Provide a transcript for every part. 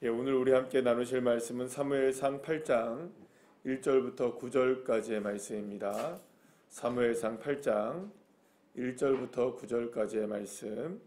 오늘 우리 함께 나누실 말씀은 사무엘상 8장 1절부터 9절까지의 말씀입니다. 사무엘상 8장 1절부터 9절까지의 말씀.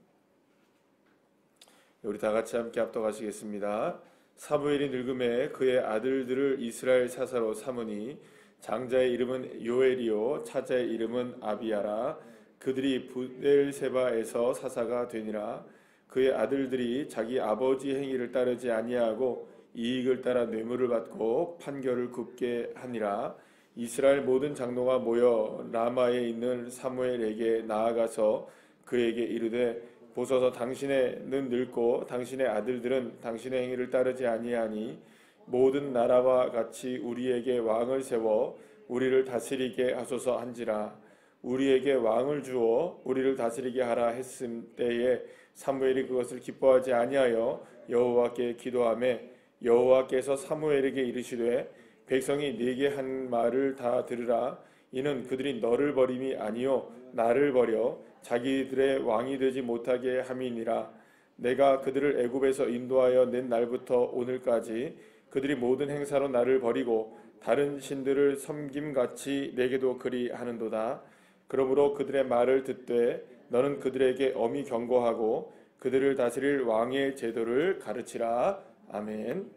우리 다 같이 함께 합독하시겠습니다. 사무엘이 늙음에 그의 아들들을 이스라엘 사사로 삼으니 장자의 이름은 요엘이요 차자의 이름은 아비야라. 그들이 브엘세바에서 사사가 되니라. 그의 아들들이 자기 아버지 행위를 따르지 아니하고 이익을 따라 뇌물을 받고 판결을 굽게 하니라. 이스라엘 모든 장로가 모여 라마에 있는 사무엘에게 나아가서 그에게 이르되 보소서, 당신은 늙고 당신의 아들들은 당신의 행위를 따르지 아니하니 모든 나라와 같이 우리에게 왕을 세워 우리를 다스리게 하소서 한지라. 우리에게 왕을 주어 우리를 다스리게 하라 했음 때에 사무엘이 그것을 기뻐하지 아니하여 여호와께 기도하며 여호와께서 사무엘에게 이르시되 백성이 네게 한 말을 다 들으라. 이는 그들이 너를 버림이 아니요 나를 버려 자기들의 왕이 되지 못하게 함이니라. 내가 그들을 애굽에서 인도하여 낸 날부터 오늘까지 그들이 모든 행사로 나를 버리고 다른 신들을 섬김같이 내게도 그리하는도다. 그러므로 그들의 말을 듣되 너는 그들에게 엄히 경고하고 그들을 다스릴 왕의 제도를 가르치라. 아멘.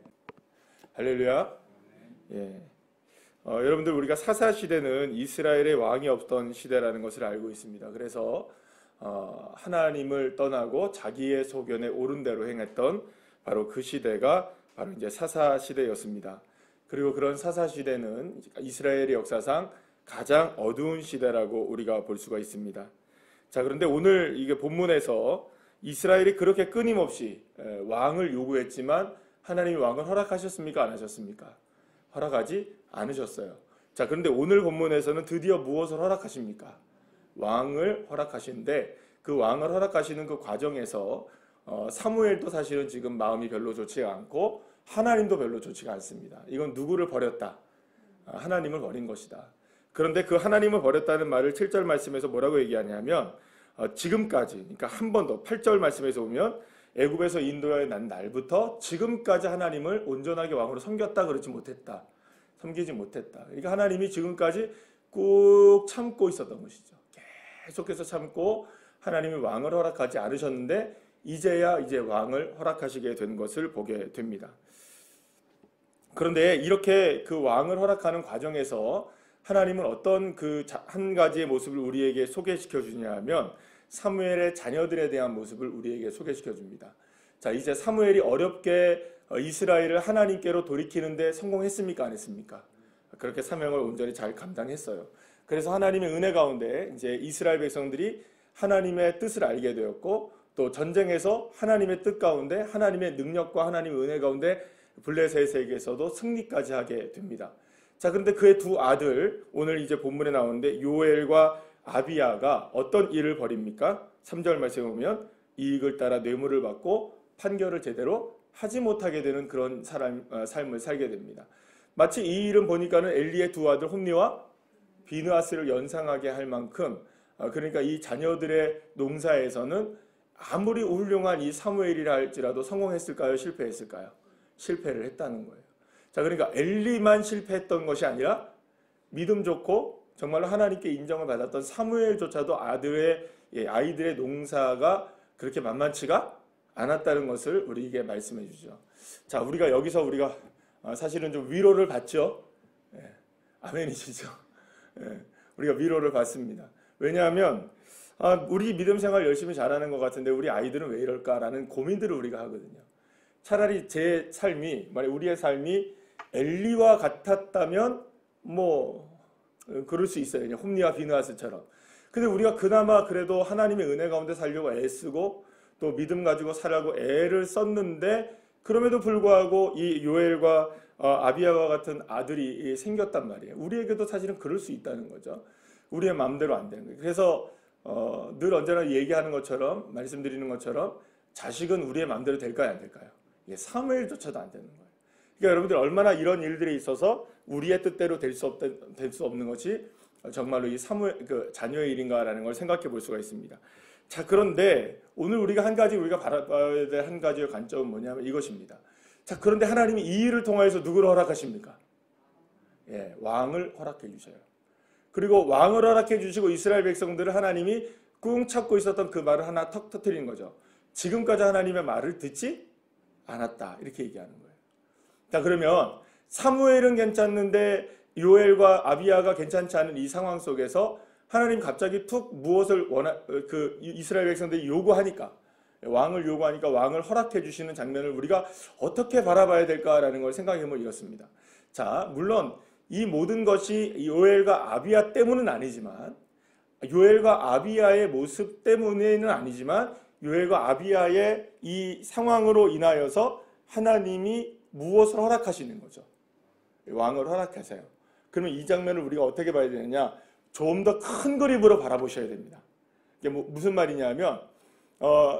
할렐루야. 여러분들, 우리가 사사 시대는 이스라엘의 왕이 없던 시대라는 것을 알고 있습니다. 그래서 하나님을 떠나고 자기의 소견에 옳은 대로 행했던 바로 그 시대가 바로 이제 사사 시대였습니다. 그리고 그런 사사 시대는 이스라엘의 역사상 가장 어두운 시대라고 우리가 볼 수가 있습니다. 자, 그런데 오늘 이게 본문에서 이스라엘이 그렇게 끊임없이 왕을 요구했지만 하나님이 왕을 허락하셨습니까? 안 하셨습니까? 허락하지 않으셨어요. 자, 그런데 오늘 본문에서는 드디어 무엇을 허락하십니까? 왕을 허락하시는데 그 왕을 허락하시는 그 과정에서 사무엘도 사실은 지금 마음이 별로 좋지가 않고 하나님도 별로 좋지가 않습니다. 이건 누구를 버렸다? 하나님을 버린 것이다. 그런데 그 하나님을 버렸다는 말을 7절 말씀에서 뭐라고 얘기하냐면 지금까지, 그러니까 한 번 더 8절 말씀에서 보면 애굽에서 인도하여 난 날부터 지금까지 하나님을 온전하게 왕으로 섬겼다 그러지 못했다. 섬기지 못했다. 그러니까 하나님이 지금까지 꾹 참고 있었던 것이죠. 계속해서 참고 하나님이 왕을 허락하지 않으셨는데 이제야 이제 왕을 허락하시게 된 것을 보게 됩니다. 그런데 이렇게 그 왕을 허락하는 과정에서 하나님은 어떤 그 한 가지의 모습을 우리에게 소개시켜 주냐 하면 사무엘의 자녀들에 대한 모습을 우리에게 소개시켜 줍니다. 자, 이제 사무엘이 어렵게 이스라엘을 하나님께로 돌이키는데 성공했습니까? 안 했습니까? 그렇게 사명을 온전히 잘 감당했어요. 그래서 하나님의 은혜 가운데 이제 이스라엘 백성들이 하나님의 뜻을 알게 되었고 또 전쟁에서 하나님의 뜻 가운데 하나님의 능력과 하나님의 은혜 가운데 블레셋에게서도 승리까지 하게 됩니다. 자, 그런데 그의 두 아들, 오늘 이제 본문에 나오는데 요엘과 아비야가 어떤 일을 벌입니까? 3절 말씀에 보면 이익을 따라 뇌물을 받고 판결을 제대로 하지 못하게 되는 그런 삶을 살게 됩니다. 마치 이 일은 보니까는 엘리의 두 아들 홈리와 비느하스를 연상하게 할 만큼, 그러니까 이 자녀들의 농사에서는 아무리 훌륭한 이 사무엘이라 할지라도 성공했을까요? 실패했을까요? 실패를 했다는 거예요. 자, 그러니까 엘리만 실패했던 것이 아니라 믿음 좋고 정말로 하나님께 인정을 받았던 사무엘조차도 아이들의 농사가 그렇게 만만치가 않았다는 것을 우리에게 말씀해 주죠. 자, 여기서 우리가 사실은 좀 위로를 받죠. 아멘이시죠. 우리가 위로를 받습니다. 왜냐하면 우리 믿음 생활 열심히 잘하는 것 같은데 우리 아이들은 왜 이럴까라는 고민들을 우리가 하거든요. 차라리 우리의 삶이 엘리와 같았다면 그럴 수 있어요. 그냥 홈리와 비느하스처럼. 근데 우리가 그나마 그래도 하나님의 은혜 가운데 살려고 애쓰고 또 믿음 가지고 살라고 애를 썼는데 그럼에도 불구하고 이 요엘과 아비야와 같은 아들이 생겼단 말이에요. 우리에게도 사실은 그럴 수 있다는 거죠. 우리의 마음대로 안 되는 거예요. 그래서 늘 언제나 얘기하는 것처럼, 말씀드리는 것처럼 자식은 우리의 마음대로 될까요, 안 될까요? 사무엘조차도 안 되는 거예요. 그러니까 여러분들 얼마나 이런 일들에 있어서 우리의 뜻대로 될 수 없는 것이 정말로 이 자녀의 일인가라는 걸 생각해 볼 수가 있습니다. 자, 그런데 오늘 우리가 바라봐야 될 한 가지의 관점은 뭐냐면 이것입니다. 자, 그런데 하나님이 이 일을 통하여서 누구를 허락하십니까? 예, 왕을 허락해 주셔요. 그리고 왕을 허락해 주시고 이스라엘 백성들을 하나님이 꾹 참고 있었던 그 말을 하나 턱 터뜨리는 거죠. 지금까지 하나님의 말을 듣지 않았다. 이렇게 얘기하는 거예요. 자, 그러면 사무엘은 괜찮는데 요엘과 아비야가 괜찮지 않은 이 상황 속에서 하나님 갑자기 툭 무엇을 이스라엘 백성들이 요구하니까, 왕을 요구하니까 왕을 허락해 주시는 장면을 우리가 어떻게 바라봐야 될까라는 걸 생각해 보면 이렇습니다. 자, 물론 이 모든 것이 요엘과 아비야 때문은 아니지만, 요엘과 아비야의 모습 때문에는 아니지만, 요엘과 아비야의 이 상황으로 인하여서 하나님이 무엇을 허락하시는 거죠? 왕을 허락하세요. 그러면 이 장면을 우리가 어떻게 봐야 되느냐? 좀 더 큰 그림으로 바라보셔야 됩니다. 이게 무슨 말이냐면,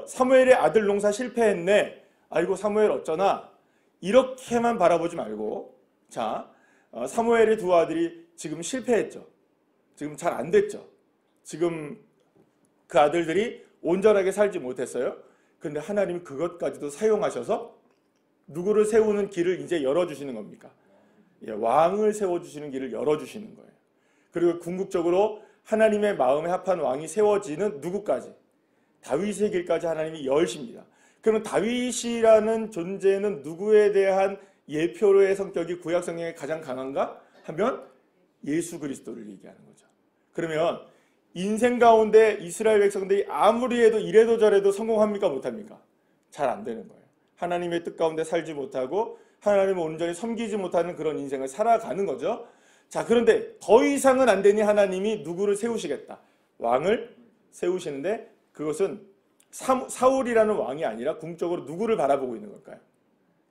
사무엘의 아들 농사 실패했네. 아이고 사무엘 어쩌나. 이렇게만 바라보지 말고, 자, 사무엘의 두 아들이 지금 실패했죠. 지금 잘 안 됐죠. 지금 그 아들들이 온전하게 살지 못했어요. 그런데 하나님이 그것까지도 사용하셔서 누구를 세우는 길을 이제 열어주시는 겁니까? 예, 왕을 세워주시는 길을 열어주시는 거예요. 그리고 궁극적으로 하나님의 마음에 합한 왕이 세워지는 누구까지? 다윗의 길까지 하나님이 열십니다. 그러면 다윗이라는 존재는 누구에 대한 예표로의 성격이 구약 성경에 가장 강한가? 하면 예수 그리스도를 얘기하는 거죠. 그러면 인생 가운데 이스라엘 백성들이 아무리 해도 이래도 저래도 성공합니까? 못합니까? 잘 안 되는 거예요. 하나님의 뜻 가운데 살지 못하고 하나님을 온전히 섬기지 못하는 그런 인생을 살아가는 거죠. 자, 그런데 더 이상은 안 되니 하나님이 누구를 세우시겠다. 왕을 세우시는데 그것은 사울이라는 왕이 아니라 궁극적으로 누구를 바라보고 있는 걸까요?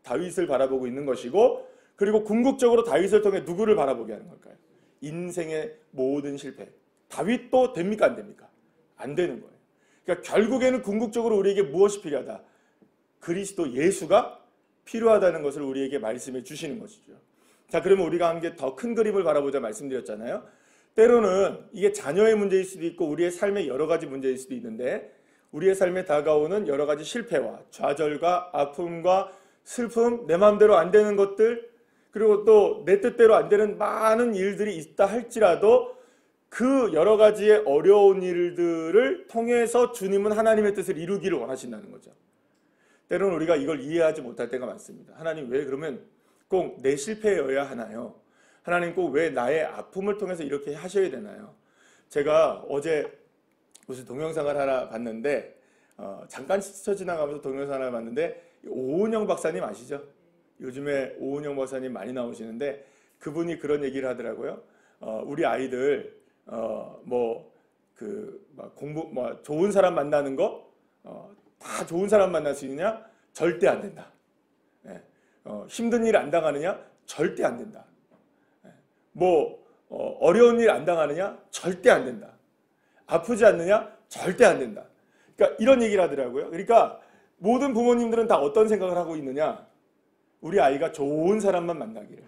다윗을 바라보고 있는 것이고, 그리고 궁극적으로 다윗을 통해 누구를 바라보게 하는 걸까요? 인생의 모든 실패. 다윗도 됩니까? 안 됩니까? 안 되는 거예요. 그러니까 결국에는 궁극적으로 우리에게 무엇이 필요하다? 그리스도 예수가 필요하다는 것을 우리에게 말씀해 주시는 것이죠. 자, 그러면 우리가 한 게 더 큰 그림을 바라보자 말씀드렸잖아요. 때로는 이게 자녀의 문제일 수도 있고 우리의 삶의 여러 가지 문제일 수도 있는데, 우리의 삶에 다가오는 여러 가지 실패와 좌절과 아픔과 슬픔, 내 마음대로 안 되는 것들, 그리고 또 내 뜻대로 안 되는 많은 일들이 있다 할지라도 그 여러 가지의 어려운 일들을 통해서 주님은 하나님의 뜻을 이루기를 원하신다는 거죠. 때로는 우리가 이걸 이해하지 못할 때가 많습니다. 하나님 왜 그러면 꼭 내 실패여야 하나요? 하나님 꼭 왜 나의 아픔을 통해서 이렇게 하셔야 되나요? 제가 어제 무슨 동영상을 하나 봤는데, 잠깐 스쳐 지나가면서 동영상을 하나 봤는데, 오은영 박사님 아시죠? 요즘에 오은영 박사님 많이 나오시는데 그분이 그런 얘기를 하더라고요. 우리 아이들 좋은 사람 만나는 거 다 좋은 사람 만날 수 있느냐? 절대 안 된다. 힘든 일 안 당하느냐? 절대 안 된다. 어려운 일 안 당하느냐? 절대 안 된다. 아프지 않느냐? 절대 안 된다. 그러니까 이런 얘기를 하더라고요. 그러니까 모든 부모님들은 다 어떤 생각을 하고 있느냐? 우리 아이가 좋은 사람만 만나기를.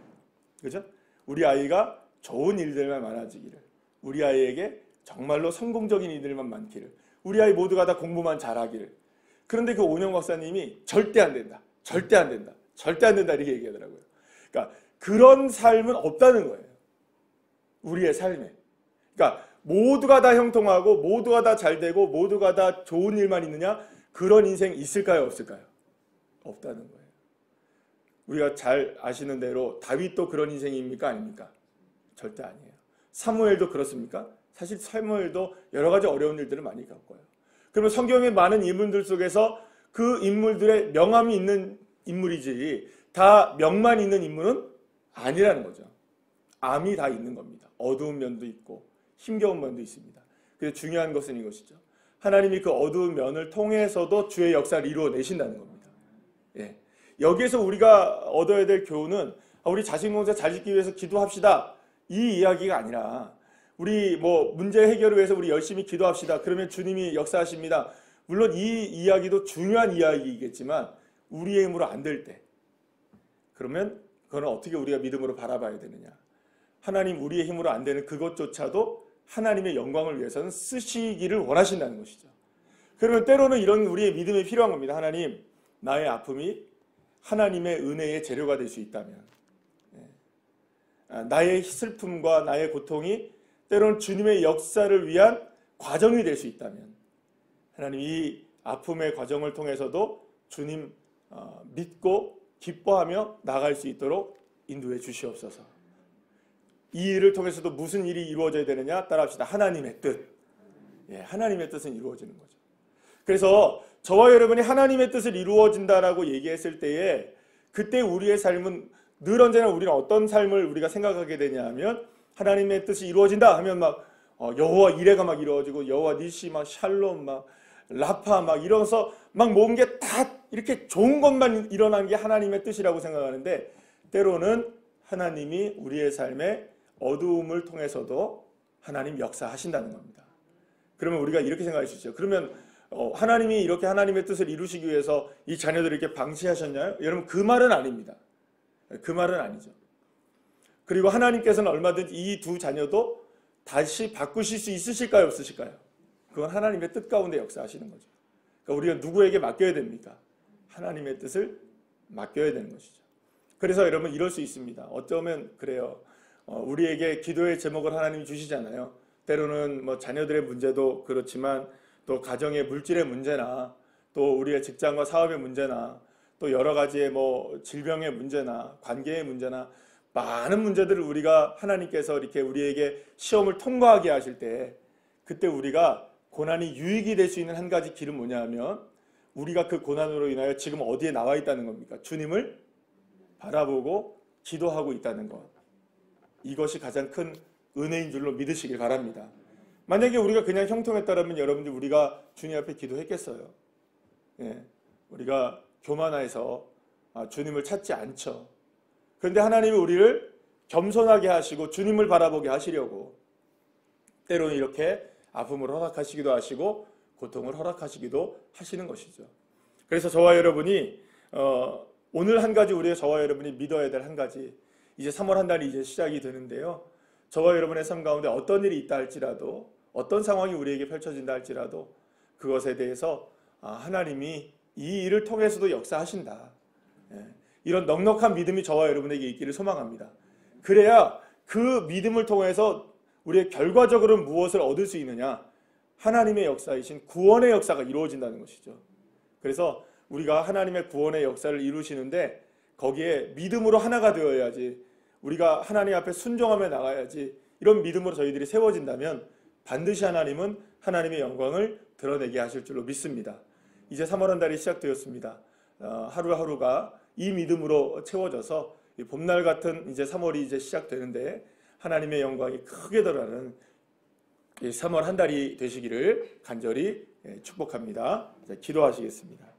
그죠? 우리 아이가 좋은 일들만 많아지기를. 우리 아이에게 정말로 성공적인 일들만 많기를. 우리 아이 모두가 다 공부만 잘하기를. 그런데 그 오은영 박사님이 절대 안 된다. 절대 안 된다. 절대 안 된다. 이렇게 얘기하더라고요. 그러니까 그런 삶은 없다는 거예요. 우리의 삶에. 그러니까 모두가 다 형통하고 모두가 다 잘되고 모두가 다 좋은 일만 있느냐? 그런 인생 있을까요? 없을까요? 없다는 거예요. 우리가 잘 아시는 대로 다윗도 그런 인생입니까? 아닙니까? 절대 아니에요. 사무엘도 그렇습니까? 사실 사무엘도 여러 가지 어려운 일들을 많이 겪어요. 그러면 성경의 많은 인물들 속에서 그 인물들의 명함이 있는 인물이지 다 명만 있는 인물은 아니라는 거죠. 암이 다 있는 겁니다. 어두운 면도 있고 힘겨운 면도 있습니다. 그래서 중요한 것은 이것이죠. 하나님이 그 어두운 면을 통해서도 주의 역사를 이루어내신다는 겁니다. 예. 여기에서 우리가 얻어야 될 교훈은 우리 자식농사 잘 짓기 위해서 기도합시다. 이 이야기가 아니라 우리 문제 해결을 위해서 우리 열심히 기도합시다. 그러면 주님이 역사하십니다. 물론 이 이야기도 중요한 이야기이겠지만 우리의 힘으로 안 될 때, 그러면 그거는 어떻게 우리가 믿음으로 바라봐야 되느냐. 하나님 우리의 힘으로 안 되는 그것조차도 하나님의 영광을 위해서는 쓰시기를 원하신다는 것이죠. 그러면 때로는 이런 우리의 믿음이 필요한 겁니다. 하나님, 나의 아픔이 하나님의 은혜의 재료가 될 수 있다면, 나의 슬픔과 나의 고통이 때로는 주님의 역사를 위한 과정이 될 수 있다면, 하나님 이 아픔의 과정을 통해서도 주님 믿고 기뻐하며 나아갈 수 있도록 인도해 주시옵소서. 이 일을 통해서도 무슨 일이 이루어져야 되느냐? 따라합시다. 하나님의 뜻. 하나님의 뜻은 이루어지는 거죠. 그래서 저와 여러분이 하나님의 뜻을 이루어진다라고 얘기했을 때에 그때 우리의 삶은 늘 언제나 우리는 어떤 삶을 우리가 생각하게 되냐 하면, 하나님의 뜻이 이루어진다 하면 막 여호와 이레가 막 이루어지고 여호와 니시 막 샬롬 막 라파 막 이러면서 막 모든 게 다 이렇게 좋은 것만 일어난 게 하나님의 뜻이라고 생각하는데, 때로는 하나님이 우리의 삶에 어두움을 통해서도 하나님 역사하신다는 겁니다. 그러면 우리가 이렇게 생각할 수 있어요. 그러면 하나님이 이렇게 하나님의 뜻을 이루시기 위해서 이 자녀들을 이렇게 방치하셨나요? 여러분, 그 말은 아닙니다. 그 말은 아니죠. 그리고 하나님께서는 얼마든지 이 두 자녀도 다시 바꾸실 수 있으실까요? 없으실까요? 그건 하나님의 뜻 가운데 역사하시는 거죠. 그러니까 우리가 누구에게 맡겨야 됩니까? 하나님의 뜻을 맡겨야 되는 것이죠. 그래서 여러분, 이럴 수 있습니다. 어쩌면 그래요. 우리에게 기도의 제목을 하나님이 주시잖아요. 때로는 뭐 자녀들의 문제도 그렇지만 또 가정의 물질의 문제나 또 우리의 직장과 사업의 문제나 또 여러 가지의 뭐 질병의 문제나 관계의 문제나 많은 문제들을 우리가 하나님께서 이렇게 우리에게 시험을 통과하게 하실 때, 그때 우리가 고난이 유익이 될 수 있는 한 가지 길은 뭐냐 하면, 우리가 그 고난으로 인하여 지금 어디에 나와 있다는 겁니까? 주님을 바라보고 기도하고 있다는 것. 이것이 가장 큰 은혜인 줄로 믿으시길 바랍니다. 만약에 우리가 그냥 형통했다면 여러분들 우리가 주님 앞에 기도했겠어요? 우리가 교만해서 주님을 찾지 않죠. 그런데 하나님이 우리를 겸손하게 하시고 주님을 바라보게 하시려고 때로는 이렇게 아픔을 허락하시기도 하시고 고통을 허락하시기도 하시는 것이죠. 그래서 저와 여러분이 오늘 한 가지, 우리가 저와 여러분이 믿어야 될 한 가지, 이제 3월 한 달이 이제 시작이 되는데요. 저와 여러분의 삶 가운데 어떤 일이 있다 할지라도, 어떤 상황이 우리에게 펼쳐진다 할지라도 그것에 대해서 하나님이 이 일을 통해서도 역사하신다. 이런 넉넉한 믿음이 저와 여러분에게 있기를 소망합니다. 그래야 그 믿음을 통해서 우리의 결과적으로 무엇을 얻을 수 있느냐? 하나님의 역사이신 구원의 역사가 이루어진다는 것이죠. 그래서 우리가 하나님의 구원의 역사를 이루시는데 거기에 믿음으로 하나가 되어야지, 우리가 하나님 앞에 순종하며 나가야지, 이런 믿음으로 저희들이 세워진다면 반드시 하나님은 하나님의 영광을 드러내게 하실 줄로 믿습니다. 이제 3월 한 달이 시작되었습니다. 하루하루가 이 믿음으로 채워져서 봄날 같은 이제 3월이 이제 시작되는데 하나님의 영광이 크게 드러나는 3월 한 달이 되시기를 간절히 축복합니다. 기도하시겠습니다.